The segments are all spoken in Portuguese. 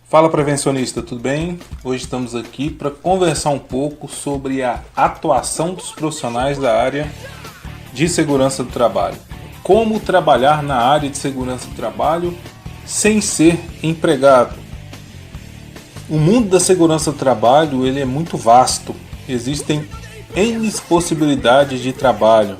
Fala prevencionista, tudo bem? Hoje estamos aqui para conversar um pouco sobre a atuação dos profissionais da área de segurança do trabalho. Como trabalhar na área de segurança do trabalho sem ser empregado. O mundo da segurança do trabalho ele é muito vasto. Existem N possibilidades de trabalho.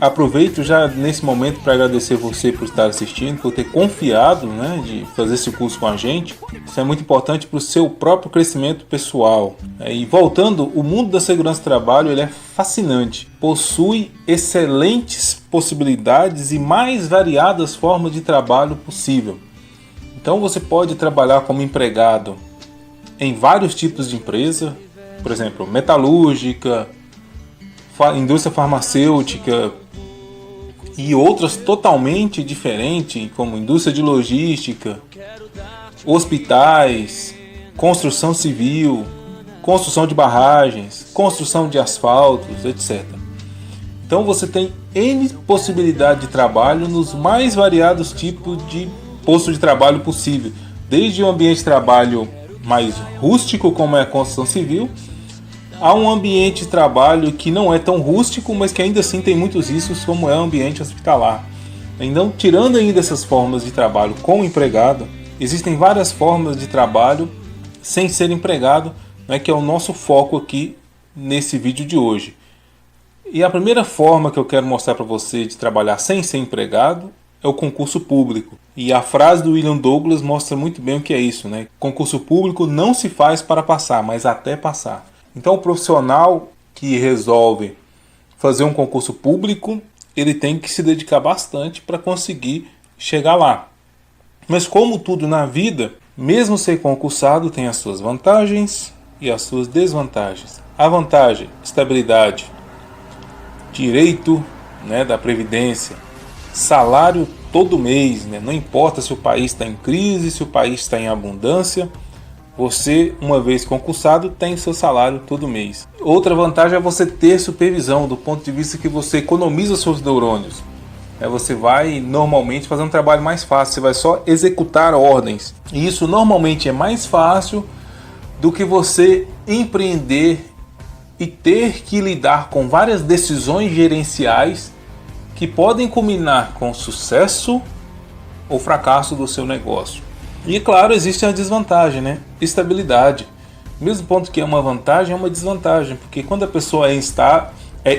Aproveito já nesse momento para agradecer você por estar assistindo, por ter confiado, de fazer esse curso com a gente. Isso é muito importante para o seu próprio crescimento pessoal. E voltando, o mundo da segurança do trabalho ele é fascinante. Possui excelentes possibilidades e mais variadas formas de trabalho possível. Então você pode trabalhar como empregado em vários tipos de empresa, por exemplo, metalúrgica, indústria farmacêutica e outras totalmente diferentes, como indústria de logística, hospitais, construção civil, construção de barragens, construção de asfaltos, etc. Então você tem N possibilidade de trabalho nos mais variados tipos de posto de trabalho possível, desde um ambiente de trabalho mais rústico, como é a construção civil, há um ambiente de trabalho que não é tão rústico, mas que ainda assim tem muitos riscos, como é o ambiente hospitalar. Então, tirando ainda essas formas de trabalho com empregado, existem várias formas de trabalho sem ser empregado, que é o nosso foco aqui nesse vídeo de hoje. E a primeira forma que eu quero mostrar para você de trabalhar sem ser empregado é o concurso público. E a frase do William Douglas mostra muito bem o que é isso. Concurso público não se faz para passar, mas até passar. Então o profissional que resolve fazer um concurso público, ele tem que se dedicar bastante para conseguir chegar lá. Mas como tudo na vida, mesmo ser concursado tem as suas vantagens e as suas desvantagens. A vantagem, estabilidade, direito da previdência, salário todo mês, não importa se o país está em crise, se o país está em abundância, você, uma vez concursado, tem seu salário todo mês. Outra vantagem é você ter supervisão, do ponto de vista que você economiza seus neurônios. Você vai normalmente fazer um trabalho mais fácil, você vai só executar ordens. E isso normalmente é mais fácil do que você empreender e ter que lidar com várias decisões gerenciais que podem culminar com sucesso ou fracasso do seu negócio. E claro, existe a desvantagem, estabilidade. Mesmo ponto que é uma vantagem, é uma desvantagem, porque quando a pessoa é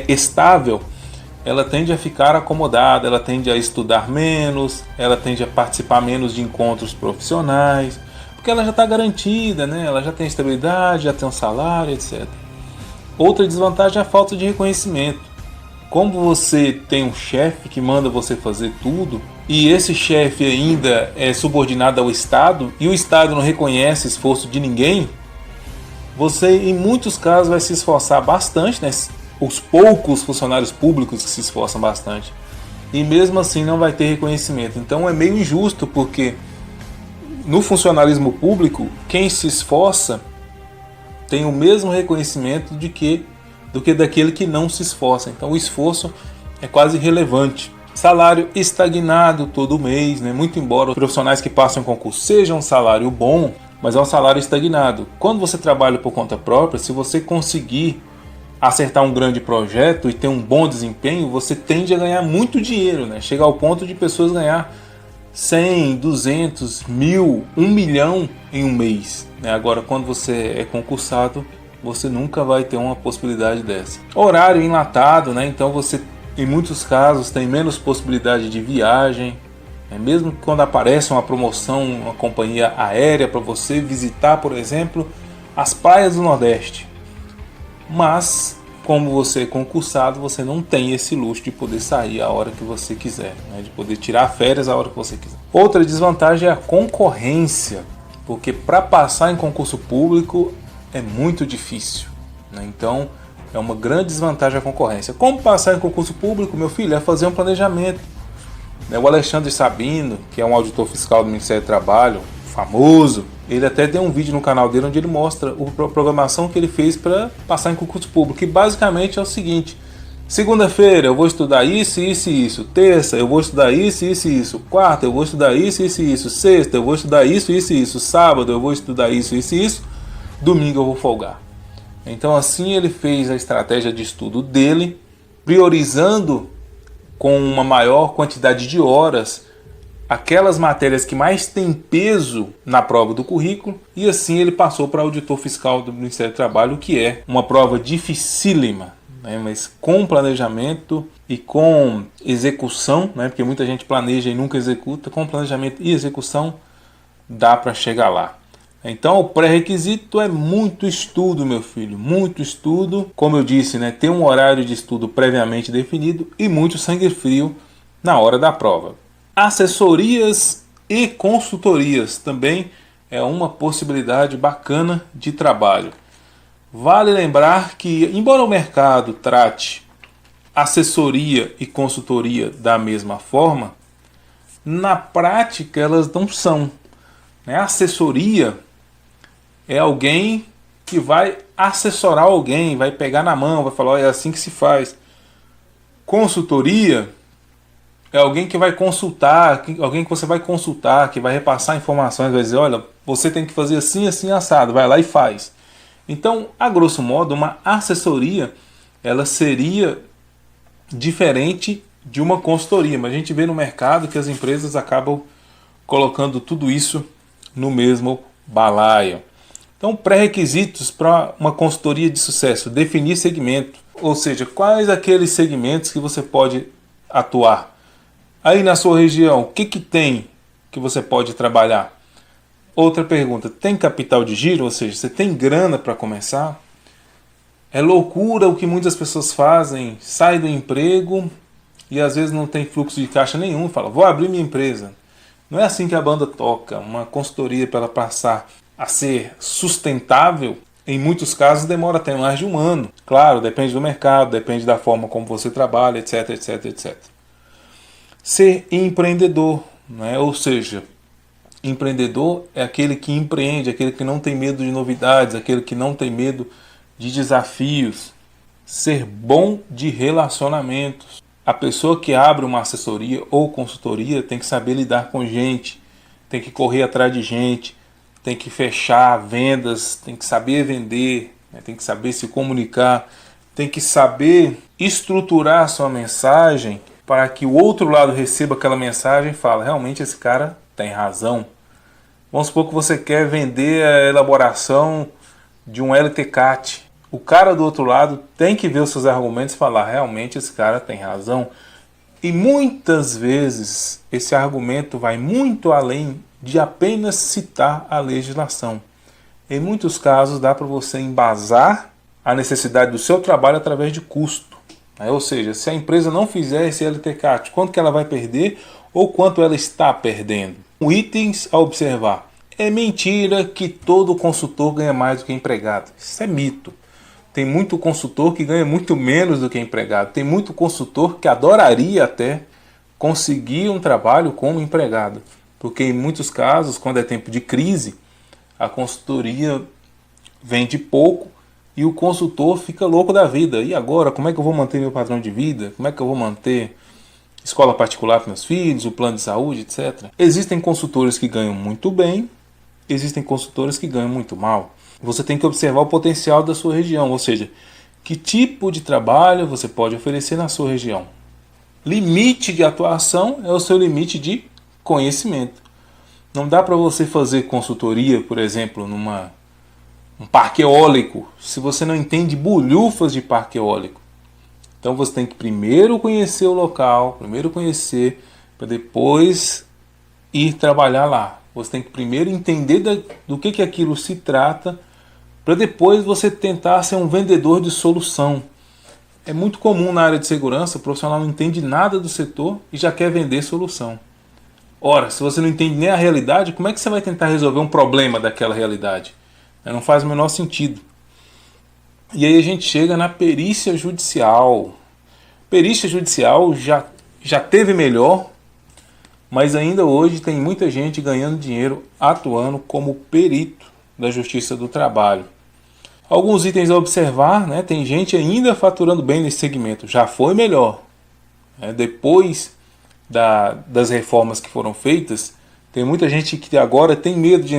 estável, ela tende a ficar acomodada, ela tende a estudar menos, ela tende a participar menos de encontros profissionais, porque ela já está garantida, ela já tem estabilidade, já tem um salário, etc. Outra desvantagem é a falta de reconhecimento. Como você tem um chefe que manda você fazer tudo, e esse chefe ainda é subordinado ao Estado, e o Estado não reconhece esforço de ninguém, você em muitos casos vai se esforçar bastante, os poucos funcionários públicos que se esforçam bastante, e mesmo assim não vai ter reconhecimento. Então é meio injusto, porque no funcionalismo público, quem se esforça tem o mesmo reconhecimento do que daquele que não se esforça. Então o esforço é quase irrelevante. Salário estagnado todo mês, muito embora os profissionais que passam em concurso sejam um salário bom, mas é um salário estagnado. Quando você trabalha por conta própria, se você conseguir acertar um grande projeto e ter um bom desempenho, você tende a ganhar muito dinheiro, chegar ao ponto de pessoas ganhar 100, 200, 1.000, 1 milhão em um mês. Agora, quando você é concursado, você nunca vai ter uma possibilidade dessa. Horário enlatado, então você, em muitos casos, tem menos possibilidade de viagem. Mesmo quando aparece uma promoção, uma companhia aérea para você visitar, por exemplo, as praias do Nordeste. Mas, como você é concursado, você não tem esse luxo de poder sair a hora que você quiser, de poder tirar férias a hora que você quiser. Outra desvantagem é a concorrência, porque para passar em concurso público é muito difícil, Então é uma grande desvantagem a concorrência. Como passar em concurso público, meu filho? É fazer um planejamento. O Alexandre Sabino, que é um auditor fiscal do Ministério do Trabalho, famoso, ele até tem um vídeo no canal dele onde ele mostra a programação que ele fez para passar em concurso público, que basicamente é o seguinte: Segunda-feira eu vou estudar isso, isso e isso. Terça eu vou estudar isso, isso e isso. Quarta eu vou estudar isso, isso e isso. Sexta eu vou estudar isso, isso e isso. Sábado eu vou estudar isso, isso e isso. Domingo eu vou folgar. Então assim ele fez a estratégia de estudo dele, priorizando com uma maior quantidade de horas aquelas matérias que mais têm peso na prova do currículo, e assim ele passou para auditor fiscal do Ministério do Trabalho, que é uma prova dificílima, né, mas com planejamento e com execução, né, porque muita gente planeja e nunca executa. Com planejamento e execução dá para chegar lá. Então o pré-requisito é muito estudo, meu filho, muito estudo. Como eu disse, né, ter um horário de estudo previamente definido e muito sangue frio na hora da prova. Assessorias e consultorias também é uma possibilidade bacana de trabalho. Vale lembrar que, embora o mercado trate assessoria e consultoria da mesma forma, na prática elas não são. A assessoria é alguém que vai assessorar alguém, vai pegar na mão, vai falar, olha, é assim que se faz. Consultoria é alguém que vai consultar, alguém que você vai consultar, que vai repassar informações, vai dizer, olha, você tem que fazer assim, assim, assado, vai lá e faz. Então, a grosso modo, uma assessoria, ela seria diferente de uma consultoria, mas a gente vê no mercado que as empresas acabam colocando tudo isso no mesmo balaio. Então, pré-requisitos para uma consultoria de sucesso: definir segmento, ou seja, quais aqueles segmentos que você pode atuar. Aí na sua região, o que tem que você pode trabalhar? Outra pergunta: tem capital de giro, ou seja, você tem grana para começar? É loucura o que muitas pessoas fazem, sai do emprego e às vezes não tem fluxo de caixa nenhum, fala, vou abrir minha empresa. Não é assim que a banda toca. Uma consultoria, para ela passar a ser sustentável, em muitos casos demora até mais de um ano. Claro, depende do mercado, depende da forma como você trabalha, etc, etc, etc. Ser empreendedor, né? Ou seja, empreendedor é aquele que empreende, aquele que não tem medo de novidades, aquele que não tem medo de desafios. Ser bom de relacionamentos. A pessoa que abre uma assessoria ou consultoria tem que saber lidar com gente, tem que correr atrás de gente, tem que fechar vendas, tem que saber vender, né? Tem que saber se comunicar, tem que saber estruturar a sua mensagem para que o outro lado receba aquela mensagem e fale, realmente esse cara tem razão. Vamos supor que você quer vender a elaboração de um LTCAT. O cara do outro lado tem que ver os seus argumentos e falar, realmente esse cara tem razão. E muitas vezes esse argumento vai muito além de apenas citar a legislação. Em muitos casos dá para você embasar a necessidade do seu trabalho através de custo. Ou seja, se a empresa não fizer esse LTCAT, quanto que ela vai perder ou quanto ela está perdendo? Itens a observar. É mentira que todo consultor ganha mais do que empregado. Isso é mito. Tem muito consultor que ganha muito menos do que empregado. Tem muito consultor que adoraria até conseguir um trabalho como empregado. Porque em muitos casos, quando é tempo de crise, a consultoria vende pouco e o consultor fica louco da vida. E agora, como é que eu vou manter meu padrão de vida? Como é que eu vou manter escola particular para meus filhos, o plano de saúde, etc. Existem consultores que ganham muito bem, existem consultores que ganham muito mal. Você tem que observar o potencial da sua região, ou seja, que tipo de trabalho você pode oferecer na sua região. Limite de atuação é o seu limite de conhecimento. Não dá para você fazer consultoria, por exemplo, um parque eólico, se você não entende bolhufas de parque eólico. Então você tem que primeiro conhecer o local, primeiro conhecer, para depois ir trabalhar lá. Você tem que primeiro entender do que aquilo se trata, para depois você tentar ser um vendedor de solução. É muito comum na área de segurança, o profissional não entende nada do setor e já quer vender solução. Ora, se você não entende nem a realidade, como é que você vai tentar resolver um problema daquela realidade? Não faz o menor sentido. E aí a gente chega na perícia judicial. Perícia judicial já teve melhor, mas ainda hoje tem muita gente ganhando dinheiro atuando como perito da Justiça do Trabalho. Alguns itens a observar, né? Tem gente ainda faturando bem nesse segmento, já foi melhor. Depois das reformas que foram feitas, tem muita gente que agora tem medo de